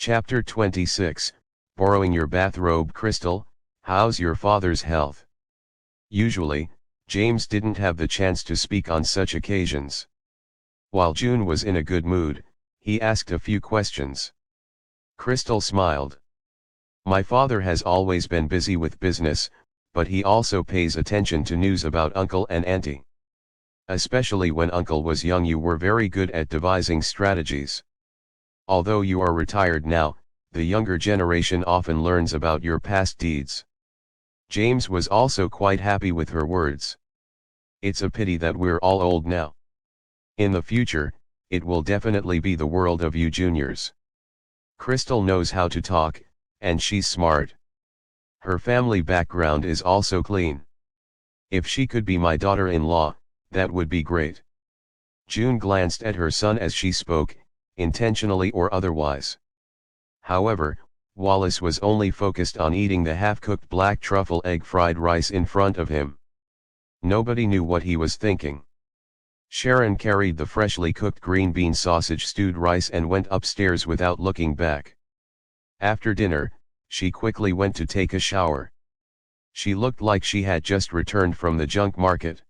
Chapter 26, Borrowing Your Bathrobe. Crystal, how's your father's health? Usually, James didn't have the chance to speak on such occasions. While June was in a good mood, he asked a few questions. Crystal smiled. My father has always been busy with business, but he also pays attention to news about Uncle and Auntie. Especially when Uncle was young, you were very good at devising strategies. Although you are retired now, the younger generation often learns about your past deeds. James was also quite happy with her words. It's a pity that we're all old now. In the future, it will definitely be the world of you juniors. Crystal knows how to talk, and she's smart. Her family background is also clean. If she could be my daughter-in-law, that would be great. June glanced at her son as she spoke, intentionally or otherwise. However, Wallace was only focused on eating the half-cooked black truffle egg fried rice in front of him. Nobody knew what he was thinking. Sharon carried the freshly cooked green bean sausage stewed rice and went upstairs without looking back. After dinner, she quickly went to take a shower. She looked like she had just returned from the junk market.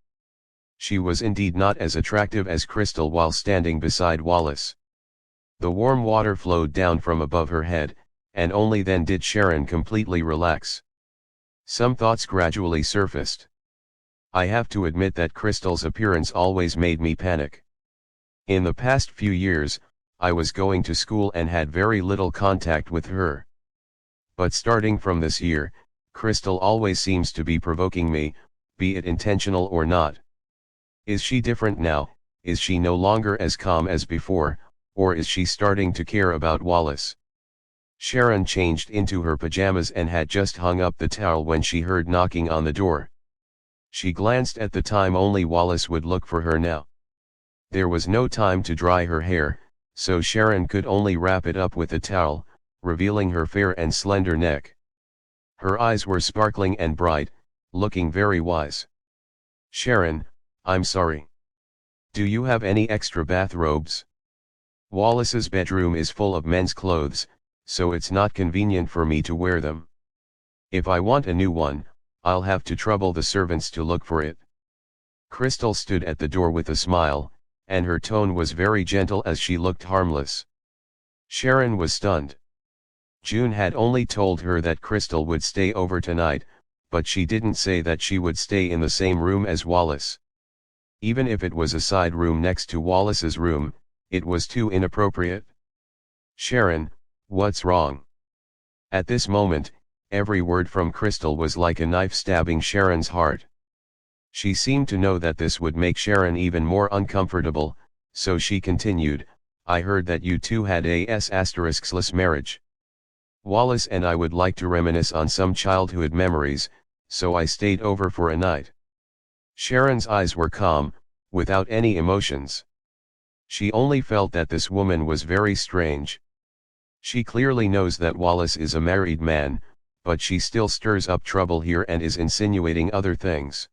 She was indeed not as attractive as Crystal while standing beside Wallace. The warm water flowed down from above her head, and only then did Sharon completely relax. Some thoughts gradually surfaced. I have to admit that Crystal's appearance always made me panic. In the past few years, I was going to school and had very little contact with her. But starting from this year, Crystal always seems to be provoking me, be it intentional or not. Is she different now? Is she no longer as calm as before, or is she starting to care about Wallace? Sharon changed into her pajamas and had just hung up the towel when she heard knocking on the door. She glanced at the time. Only Wallace would look for her now. There was no time to dry her hair, so Sharon could only wrap it up with a towel, revealing her fair and slender neck. Her eyes were sparkling and bright, looking very wise. Sharon, I'm sorry. Do you have any extra bathrobes? Wallace's bedroom is full of men's clothes, so it's not convenient for me to wear them. If I want a new one, I'll have to trouble the servants to look for it. Crystal stood at the door with a smile, and her tone was very gentle as she looked harmless. Sharon was stunned. June had only told her that Crystal would stay over tonight, but she didn't say that she would stay in the same room as Wallace. Even if it was a side room next to Wallace's room, it was too inappropriate. Sharon, what's wrong? At this moment, every word from Crystal was like a knife stabbing Sharon's heart. She seemed to know that this would make Sharon even more uncomfortable, so she continued, I heard that you two had a **less marriage. Wallace and I would like to reminisce on some childhood memories, so I stayed over for a night. Sharon's eyes were calm, without any emotions. She only felt that this woman was very strange. She clearly knows that Wallace is a married man, but she still stirs up trouble here and is insinuating other things.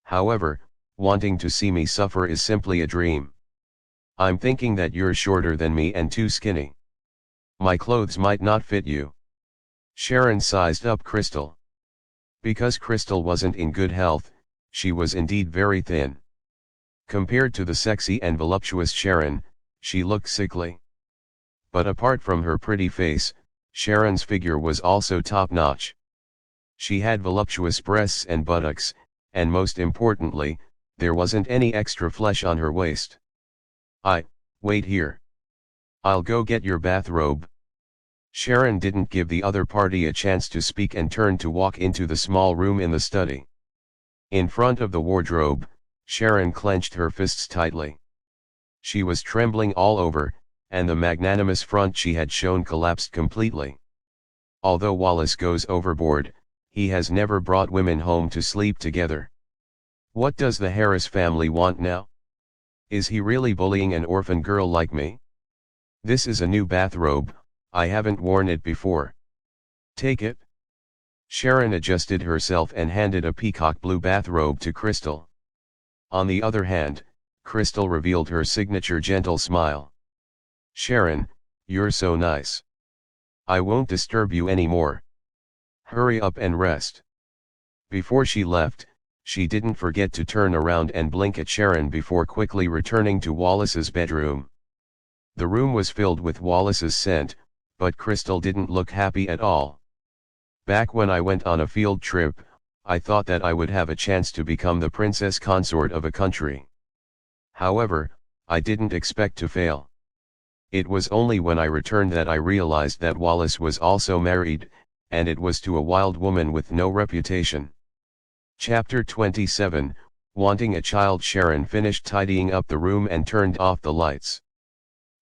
However, wanting to see me suffer is simply a dream. I'm thinking that you're shorter than me and too skinny. My clothes might not fit you. Sharon sized up Crystal. Because Crystal wasn't in good health, she was indeed very thin. Compared to the sexy and voluptuous Sharon, she looked sickly. But apart from her pretty face, Sharon's figure was also top-notch. She had voluptuous breasts and buttocks, and most importantly, there wasn't any extra flesh on her waist. Wait here. I'll go get your bathrobe. Sharon didn't give the other party a chance to speak and turned to walk into the small room in the study. In front of the wardrobe, Sharon clenched her fists tightly. She was trembling all over, and the magnanimous front she had shown collapsed completely. Although Wallace goes overboard, he has never brought women home to sleep together. What does the Heiress family want now? Is he really bullying an orphan girl like me? This is a new bathrobe, I haven't worn it before. Take it. Sharon adjusted herself and handed a peacock blue bathrobe to Crystal. On the other hand, Crystal revealed her signature gentle smile. Sharon, you're so nice. I won't disturb you anymore. Hurry up and rest. Before she left, she didn't forget to turn around and blink at Sharon before quickly returning to Wallace's bedroom. The room was filled with Wallace's scent, but Crystal didn't look happy at all. Back when I went on a field trip, I thought that I would have a chance to become the princess consort of a country. However, I didn't expect to fail. It was only when I returned that I realized that Wallace was also married, and it was to a wild woman with no reputation. Chapter 27, Wanting a Child. Sharon finished tidying up the room and turned off the lights.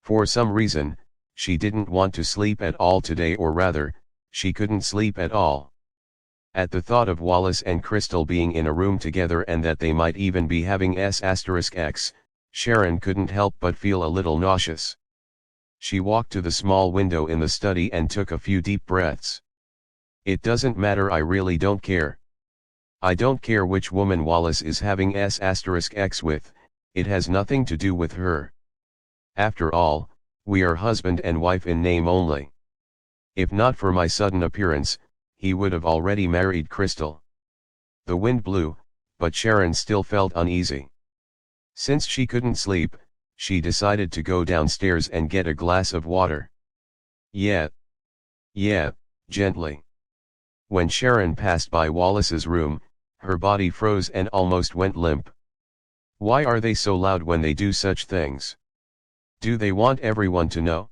For some reason, she didn't want to sleep at all today, or rather, she couldn't sleep at all. At the thought of Wallace and Crystal being in a room together and that they might even be having X, Sharon couldn't help but feel a little nauseous. She walked to the small window in the study and took a few deep breaths. It doesn't matter, I really don't care. I don't care which woman Wallace is having X with, it has nothing to do with her. After all, we are husband and wife in name only. If not for my sudden appearance, he would have already married Crystal. The wind blew, but Sharon still felt uneasy. Since she couldn't sleep, she decided to go downstairs and get a glass of water. Yeah, gently. When Sharon passed by Wallace's room, her body froze and almost went limp. Why are they so loud when they do such things? Do they want everyone to know?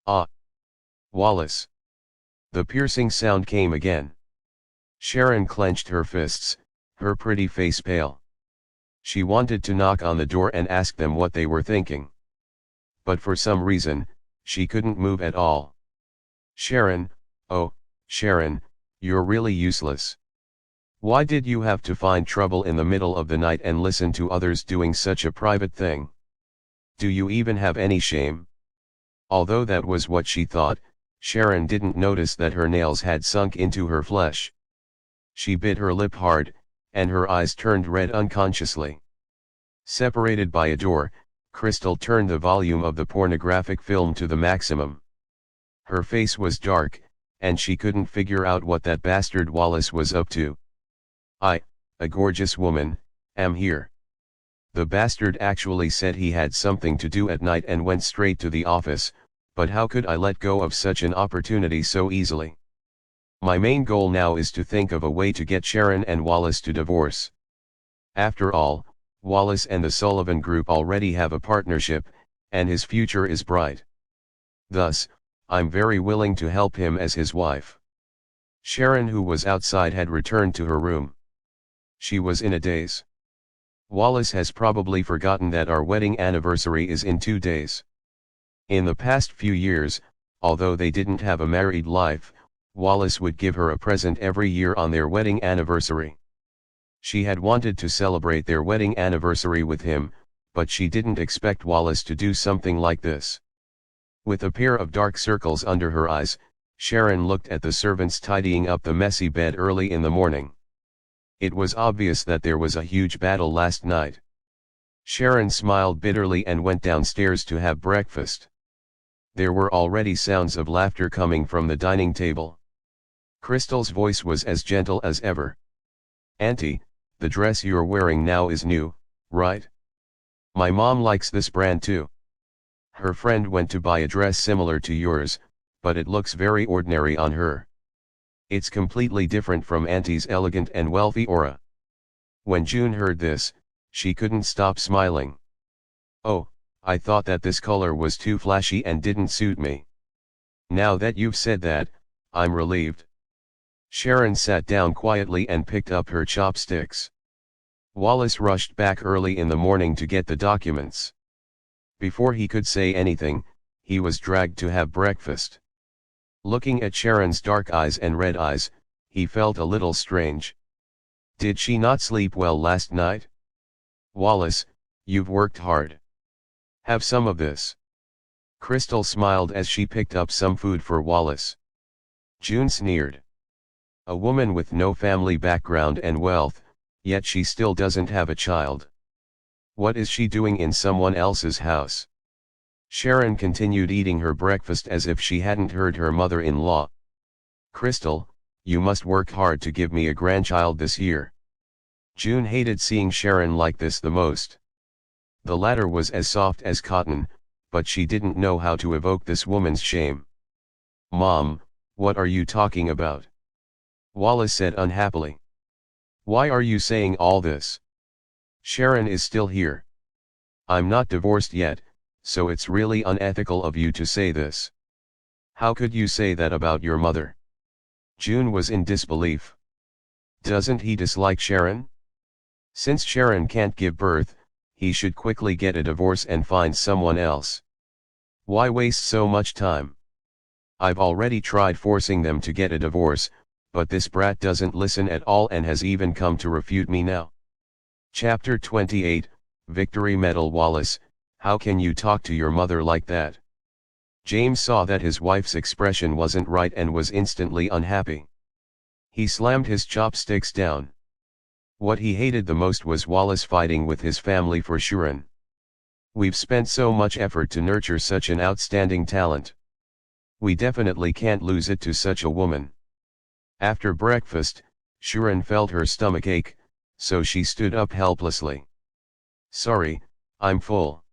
Ah! Wallace! The piercing sound came again. Sharon clenched her fists, her pretty face pale. She wanted to knock on the door and ask them what they were thinking. But for some reason, she couldn't move at all. Sharon, oh, Sharon, you're really useless. Why did you have to find trouble in the middle of the night and listen to others doing such a private thing? Do you even have any shame? Although that was what she thought, Sharon didn't notice that her nails had sunk into her flesh. She bit her lip hard, and her eyes turned red unconsciously. Separated by a door, Crystal turned the volume of the pornographic film to the maximum. Her face was dark, and she couldn't figure out what that bastard Wallace was up to. I, a gorgeous woman, am here. The bastard actually said he had something to do at night and went straight to the office, but how could I let go of such an opportunity so easily? My main goal now is to think of a way to get Sharon and Wallace to divorce. After all, Wallace and the Sullivan Group already have a partnership, and his future is bright. Thus, I'm very willing to help him as his wife. Sharon, who was outside, had returned to her room. She was in a daze. Wallace has probably forgotten that our wedding anniversary is in 2 days. In the past few years, although they didn't have a married life, Wallace would give her a present every year on their wedding anniversary. She had wanted to celebrate their wedding anniversary with him, but she didn't expect Wallace to do something like this. With a pair of dark circles under her eyes, Sharon looked at the servants tidying up the messy bed early in the morning. It was obvious that there was a huge battle last night. Sharon smiled bitterly and went downstairs to have breakfast. There were already sounds of laughter coming from the dining table. Crystal's voice was as gentle as ever. "Auntie, the dress you're wearing now is new, right? My mom likes this brand too. Her friend went to buy a dress similar to yours, but it looks very ordinary on her. It's completely different from Auntie's elegant and wealthy aura." When June heard this, she couldn't stop smiling. "Oh, I thought that this color was too flashy and didn't suit me. Now that you've said that, I'm relieved." Sharon sat down quietly and picked up her chopsticks. Wallace rushed back early in the morning to get the documents. Before he could say anything, he was dragged to have breakfast. Looking at Sharon's dark eyes and red eyes, he felt a little strange. Did she not sleep well last night? "Wallace, you've worked hard. Have some of this." Crystal smiled as she picked up some food for Wallace. June sneered. "A woman with no family background and wealth, yet she still doesn't have a child. What is she doing in someone else's house?" Sharon continued eating her breakfast as if she hadn't heard her mother-in-law. "Crystal, you must work hard to give me a grandchild this year." June hated seeing Sharon like this the most. The latter was as soft as cotton, but she didn't know how to evoke this woman's shame. "Mom, what are you talking about?" Wallace said unhappily. "Why are you saying all this? Sharon is still here. I'm not divorced yet, so it's really unethical of you to say this. How could you say that about your mother?" June was in disbelief. Doesn't he dislike Sharon? Since Sharon can't give birth, he should quickly get a divorce and find someone else. Why waste so much time? I've already tried forcing them to get a divorce, but this brat doesn't listen at all and has even come to refute me now. Chapter 28, Victory Medal. "Wallace, how can you talk to your mother like that?" James saw that his wife's expression wasn't right and was instantly unhappy. He slammed his chopsticks down. What he hated the most was Wallace fighting with his family for Sharon. "We've spent so much effort to nurture such an outstanding talent. We definitely can't lose it to such a woman." After breakfast, Sharon felt her stomach ache, so she stood up helplessly. "Sorry, I'm full."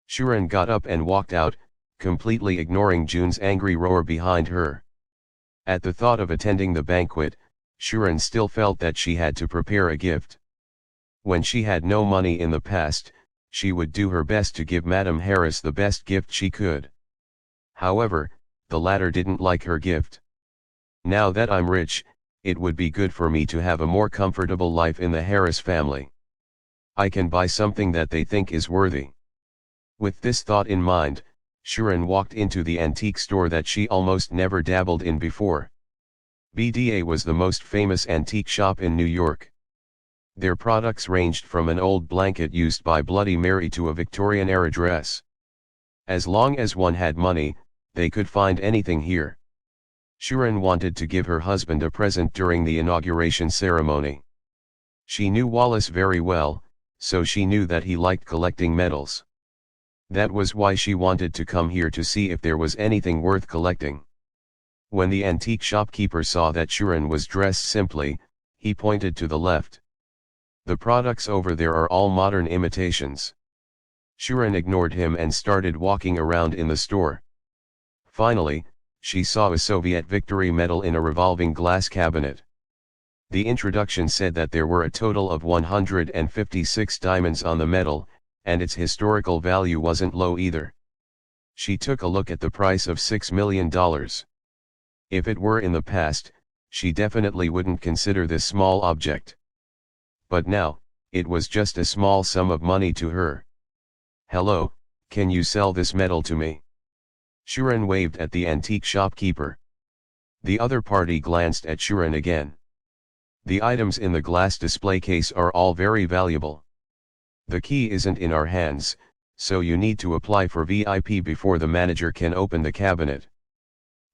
Sharon got up and walked out, completely ignoring June's angry roar behind her. At the thought of attending the banquet, Sharon still felt that she had to prepare a gift. When she had no money in the past, she would do her best to give Madame Heiress the best gift she could. However, the latter didn't like her gift. "Now that I'm rich, it would be good for me to have a more comfortable life in the Heiress family. I can buy something that they think is worthy." With this thought in mind, Sharon walked into the antique store that she almost never dabbled in before. BDA was the most famous antique shop in New York. Their products ranged from an old blanket used by Bloody Mary to a Victorian-era dress. As long as one had money, they could find anything here. Sharon wanted to give her husband a present during the inauguration ceremony. She knew Wallace very well, so she knew that he liked collecting medals. That was why she wanted to come here to see if there was anything worth collecting. When the antique shopkeeper saw that Sharon was dressed simply, he pointed to the left. "The products over there are all modern imitations." Sharon ignored him and started walking around in the store. Finally, she saw a Soviet Victory Medal in a revolving glass cabinet. The introduction said that there were a total of 156 diamonds on the medal, and its historical value wasn't low either. She took a look at the price of $6 million. If it were in the past, she definitely wouldn't consider this small object. But now, it was just a small sum of money to her. "Hello, can you sell this medal to me?" Sharon waved at the antique shopkeeper. The other party glanced at Sharon again. "The items in the glass display case are all very valuable. The key isn't in our hands, so you need to apply for VIP before the manager can open the cabinet.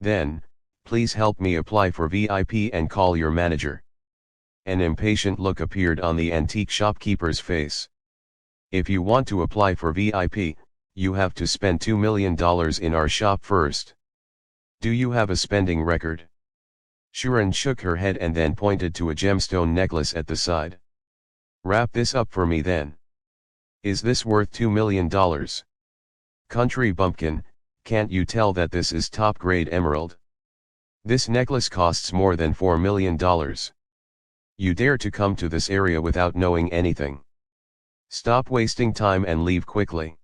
Then, please help me apply for VIP and call your manager." An impatient look appeared on the antique shopkeeper's face. "If you want to apply for VIP, you have to spend $2 million in our shop first. Do you have a spending record?" Sharon shook her head and then pointed to a gemstone necklace at the side. "Wrap this up for me then. Is this worth $2 million? Country bumpkin, can't you tell that this is top-grade emerald? This necklace costs more than $4 million. You dare to come to this area without knowing anything? Stop wasting time and leave quickly."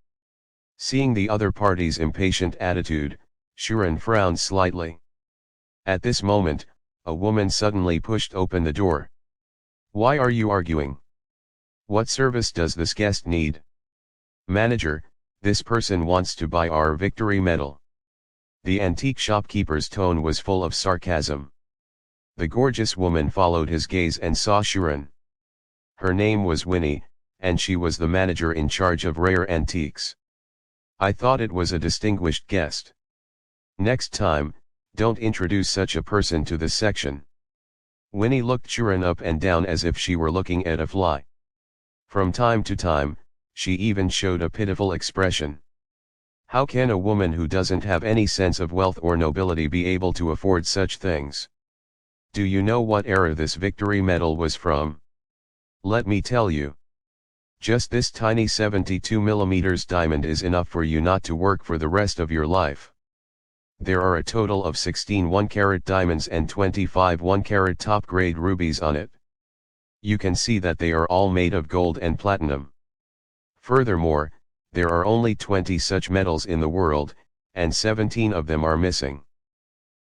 Seeing the other party's impatient attitude, Sharon frowned slightly. At this moment, a woman suddenly pushed open the door. "Why are you arguing? What service does this guest need?" "Manager, this person wants to buy our Victory Medal." The antique shopkeeper's tone was full of sarcasm. The gorgeous woman followed his gaze and saw Sharon. Her name was Winnie, and she was the manager in charge of rare antiques. "I thought it was a distinguished guest. Next time, don't introduce such a person to this section." Winnie looked Sharon up and down as if she were looking at a fly. From time to time, she even showed a pitiful expression. How can a woman who doesn't have any sense of wealth or nobility be able to afford such things? Do you know what era this Victory Medal was from? Let me tell you. Just this tiny 72mm diamond is enough for you not to work for the rest of your life. There are a total of 16 1-carat diamonds and 25 1-carat top-grade rubies on it. You can see that they are all made of gold and platinum. Furthermore, there are only 20 such medals in the world, and 17 of them are missing.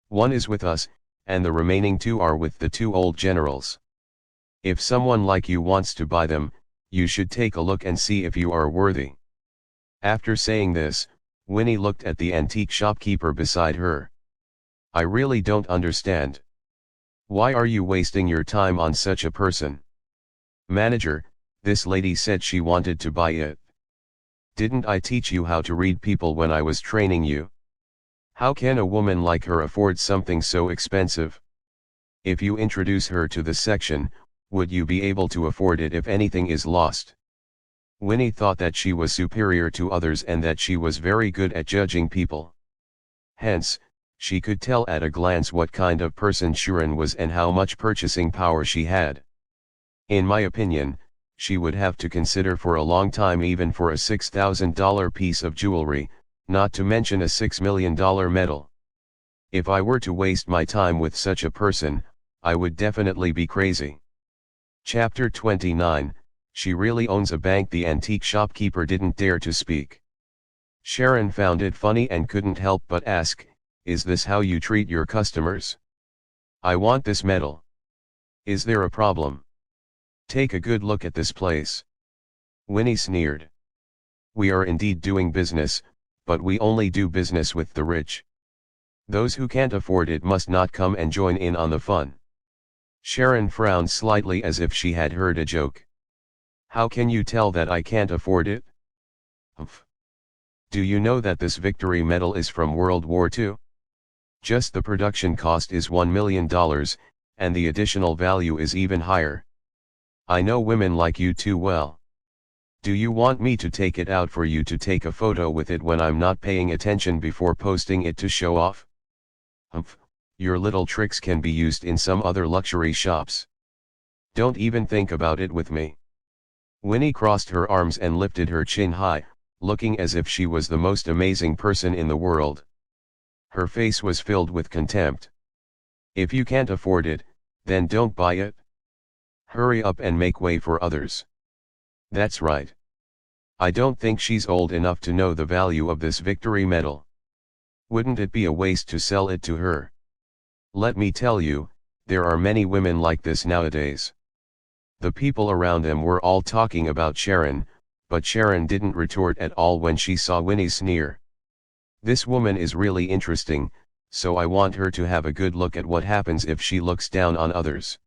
One is with us, and the remaining 2 are with the 2 old generals. If someone like you wants to buy them, you should take a look and see if you are worthy. After saying this, Winnie looked at the antique shopkeeper beside her. I really don't understand. Why are you wasting your time on such a person? Manager, this lady said she wanted to buy it. Didn't I teach you how to read people when I was training you? How can a woman like her afford something so expensive? If you introduce her to the section, would you be able to afford it if anything is lost? Winnie thought that she was superior to others and that she was very good at judging people. Hence, she could tell at a glance what kind of person Sharon was and how much purchasing power she had. In my opinion, she would have to consider for a long time even for a $6,000 piece of jewelry, not to mention a $6 million medal. If I were to waste my time with such a person, I would definitely be crazy. Chapter 29, She Really Owns a Bank. The antique shopkeeper didn't dare to speak. Sharon found it funny and couldn't help but ask, is this how you treat your customers? I want this medal. Is there a problem? Take a good look at this place. Winnie sneered. We are indeed doing business, but we only do business with the rich. Those who can't afford it must not come and join in on the fun. Sharon frowned slightly as if she had heard a joke. How can you tell that I can't afford it? Humph. Do you know that this Victory Medal is from World War II? Just the production cost is $1 million, and the additional value is even higher. I know women like you too well. Do you want me to take it out for you to take a photo with it when I'm not paying attention before posting it to show off? Humph, your little tricks can be used in some other luxury shops. Don't even think about it with me. Winnie crossed her arms and lifted her chin high, looking as if she was the most amazing person in the world. Her face was filled with contempt. If you can't afford it, then don't buy it. Hurry up and make way for others. That's right. I don't think she's old enough to know the value of this Victory Medal. Wouldn't it be a waste to sell it to her? Let me tell you, there are many women like this nowadays. The people around them were all talking about Sharon, but Sharon didn't retort at all when she saw Winnie's sneer. This woman is really interesting, so I want her to have a good look at what happens if she looks down on others.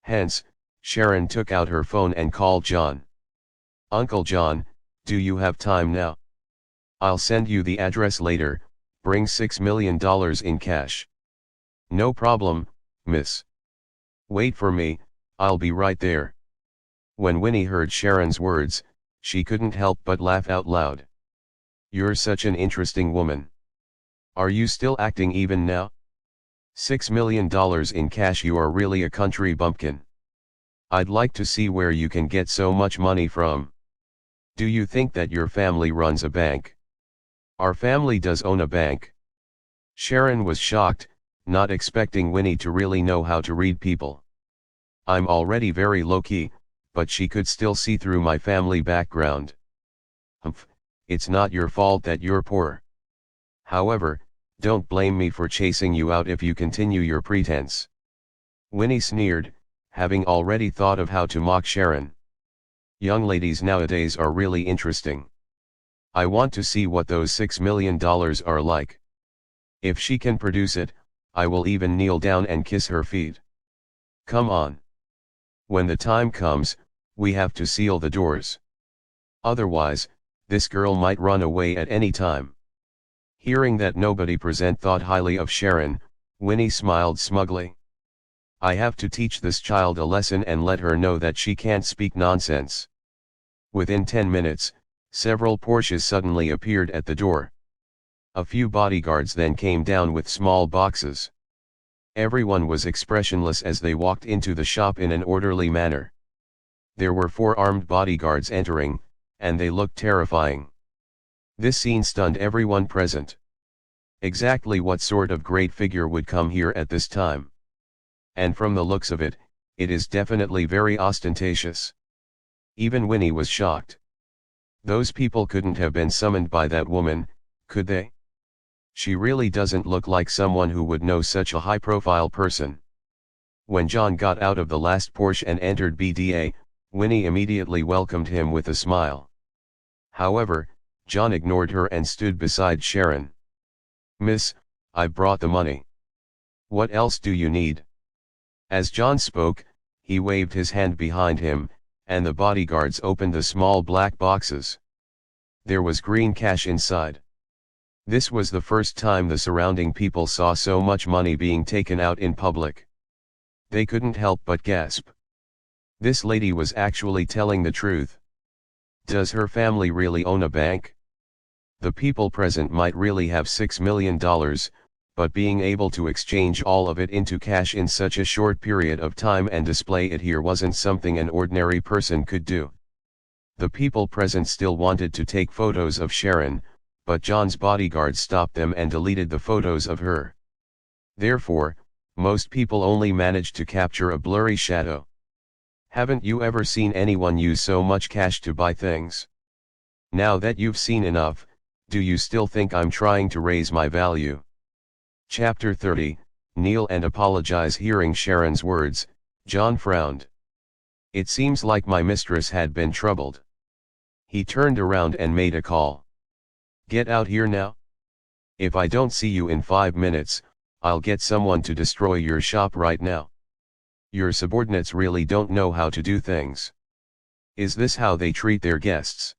Hence, Sharon took out her phone and called John. Uncle John, do you have time now? I'll send you the address later. Bring $6 million in cash. No problem, miss. Wait for me, I'll be right there. When Winnie heard Sharon's words, she couldn't help but laugh out loud. You're such an interesting woman. Are you still acting even now? $6 million in cash, you are really a country bumpkin. I'd like to see where you can get so much money from. Do you think that your family runs a bank? Our family does own a bank. Sharon was shocked, not expecting Winnie to really know how to read people. I'm already very low-key, but she could still see through my family background. Humph, it's not your fault that you're poor. However, don't blame me for chasing you out if you continue your pretense. Winnie sneered, having already thought of how to mock Sharon. Young ladies nowadays are really interesting. I want to see what those $6 million are like. If she can produce it, I will even kneel down and kiss her feet. Come on. When the time comes, we have to seal the doors. Otherwise, this girl might run away at any time. Hearing that nobody present thought highly of Sharon, Winnie smiled smugly. I have to teach this child a lesson and let her know that she can't speak nonsense. Within 10 minutes, several Porsches suddenly appeared at the door. A few bodyguards then came down with small boxes. Everyone was expressionless as they walked into the shop in an orderly manner. There were 4 armed bodyguards entering, and they looked terrifying. This scene stunned everyone present. Exactly what sort of great figure would come here at this time? And from the looks of it, it is definitely very ostentatious. Even Winnie was shocked. Those people couldn't have been summoned by that woman, could they? She really doesn't look like someone who would know such a high-profile person. When John got out of the last Porsche and entered BDA, Winnie immediately welcomed him with a smile. However, John ignored her and stood beside Sharon. "Miss, I've brought the money. What else do you need?" As John spoke, he waved his hand behind him, and the bodyguards opened the small black boxes. There was green cash inside. This was the first time the surrounding people saw so much money being taken out in public. They couldn't help but gasp. This lady was actually telling the truth. Does her family really own a bank? The people present might really have $6 million, but being able to exchange all of it into cash in such a short period of time and display it here wasn't something an ordinary person could do. The people present still wanted to take photos of Sharon, but John's bodyguard stopped them and deleted the photos of her. Therefore, most people only managed to capture a blurry shadow. Haven't you ever seen anyone use so much cash to buy things? Now that you've seen enough, do you still think I'm trying to raise my value? Chapter 30, Kneel and apologize. Hearing Sharon's words, John frowned. It seems like my mistress had been troubled. He turned around and made a call. Get out here now. If I don't see you in 5 minutes, I'll get someone to destroy your shop right now. Your subordinates really don't know how to do things. Is this how they treat their guests?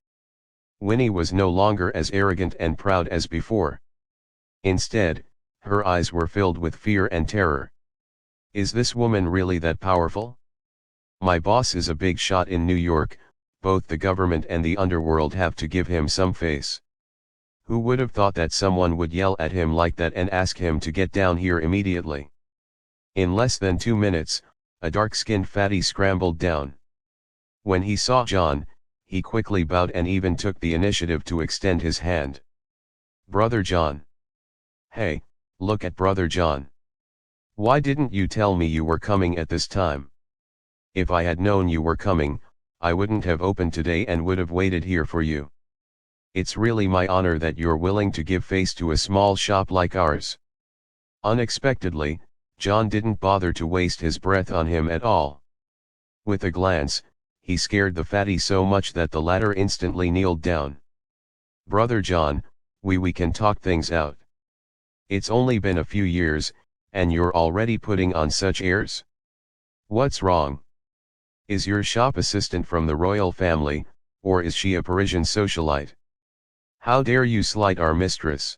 Winnie was no longer as arrogant and proud as before. Instead, her eyes were filled with fear and terror. Is this woman really that powerful? My boss is a big shot in New York, both the government and the underworld have to give him some face. Who would have thought that someone would yell at him like that and ask him to get down here immediately? In less than 2 minutes, a dark-skinned fatty scrambled down. When he saw John, he quickly bowed and even took the initiative to extend his hand. Brother John. Hey, look at Brother John. Why didn't you tell me you were coming at this time? If I had known you were coming, I wouldn't have opened today and would have waited here for you. It's really my honor that you're willing to give face to a small shop like ours. Unexpectedly, John didn't bother to waste his breath on him at all. With a glance, he scared the fatty so much that the latter instantly kneeled down. Brother John, we can talk things out. It's only been a few years, and you're already putting on such airs? What's wrong? Is your shop assistant from the royal family, or is she a Parisian socialite? How dare you slight our mistress?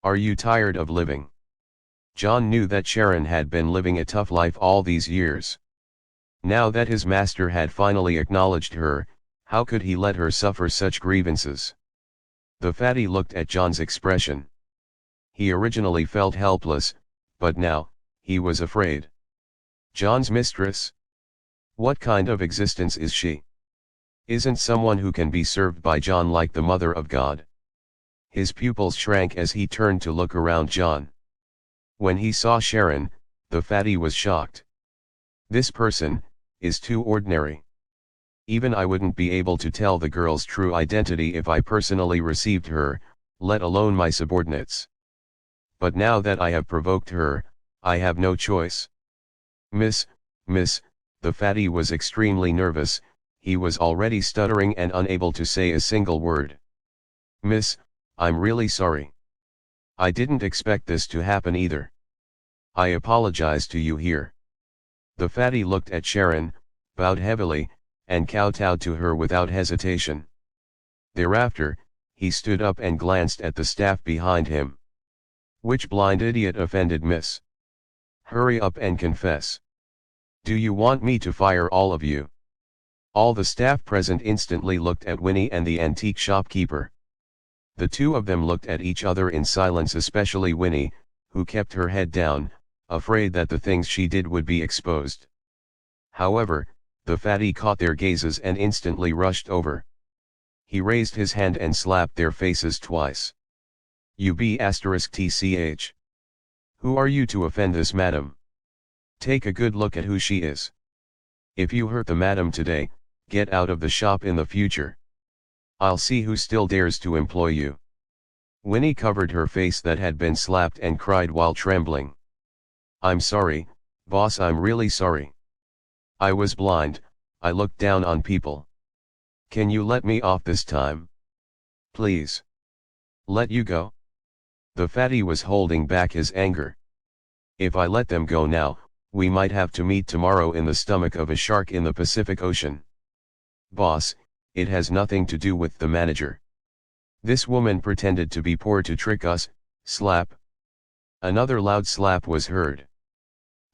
Are you tired of living? John knew that Sharon had been living a tough life all these years. Now that his master had finally acknowledged her, how could he let her suffer such grievances? The fatty looked at John's expression. He originally felt helpless, but now, he was afraid. John's mistress? What kind of existence is she? Isn't someone who can be served by John like the Mother of God? His pupils shrank as he turned to look around John. When he saw Sharon, the fatty was shocked. This person is too ordinary. Even I wouldn't be able to tell the girl's true identity if I personally received her, let alone my subordinates. But now that I have provoked her, I have no choice. Miss, the fatty was extremely nervous. He was already stuttering and unable to say a single word. Miss, I'm really sorry. I didn't expect this to happen either. I apologize to you here. The fatty looked at Sharon, bowed heavily, and kowtowed to her without hesitation. Thereafter, he stood up and glanced at the staff behind him. Which blind idiot offended Miss? Hurry up and confess. Do you want me to fire all of you? All the staff present instantly looked at Winnie and the antique shopkeeper. The two of them looked at each other in silence, especially Winnie, who kept her head down, afraid that the things she did would be exposed. However, the fatty caught their gazes and instantly rushed over. He raised his hand and slapped their faces twice. "You *tch. Who are you to offend this madam? Take a good look at who she is. If you hurt the madam today, get out of the shop in the future. I'll see who still dares to employ you." Winnie covered her face that had been slapped and cried while trembling. "I'm sorry, boss, I'm really sorry. I was blind, I looked down on people. Can you let me off this time? Please. Let you go?" The fatty was holding back his anger. "If I let them go now, we might have to meet tomorrow in the stomach of a shark in the Pacific Ocean." "Boss, it has nothing to do with the manager. This woman pretended to be poor to trick us." Slap. Another loud slap was heard.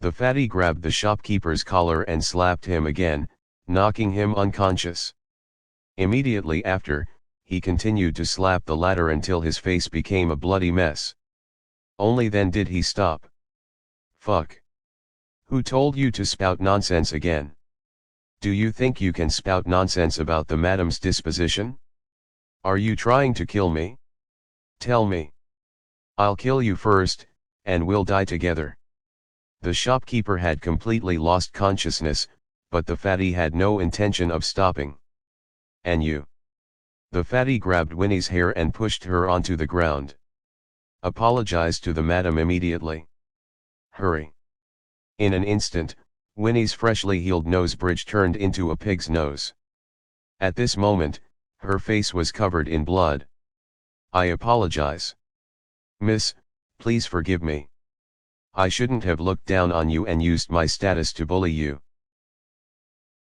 The fatty grabbed the shopkeeper's collar and slapped him again, knocking him unconscious. Immediately after, he continued to slap the latter until his face became a bloody mess. Only then did he stop. "Fuck. Who told you to spout nonsense again? Do you think you can spout nonsense about the madam's disposition? Are you trying to kill me? Tell me. I'll kill you first, and we'll die together." The shopkeeper had completely lost consciousness, but the fatty had no intention of stopping. "And you?" The fatty grabbed Winnie's hair and pushed her onto the ground. "Apologize to the madam immediately. Hurry." In an instant, Winnie's freshly healed nose bridge turned into a pig's nose. At this moment, her face was covered in blood. "I apologize. Miss, please forgive me. I shouldn't have looked down on you and used my status to bully you.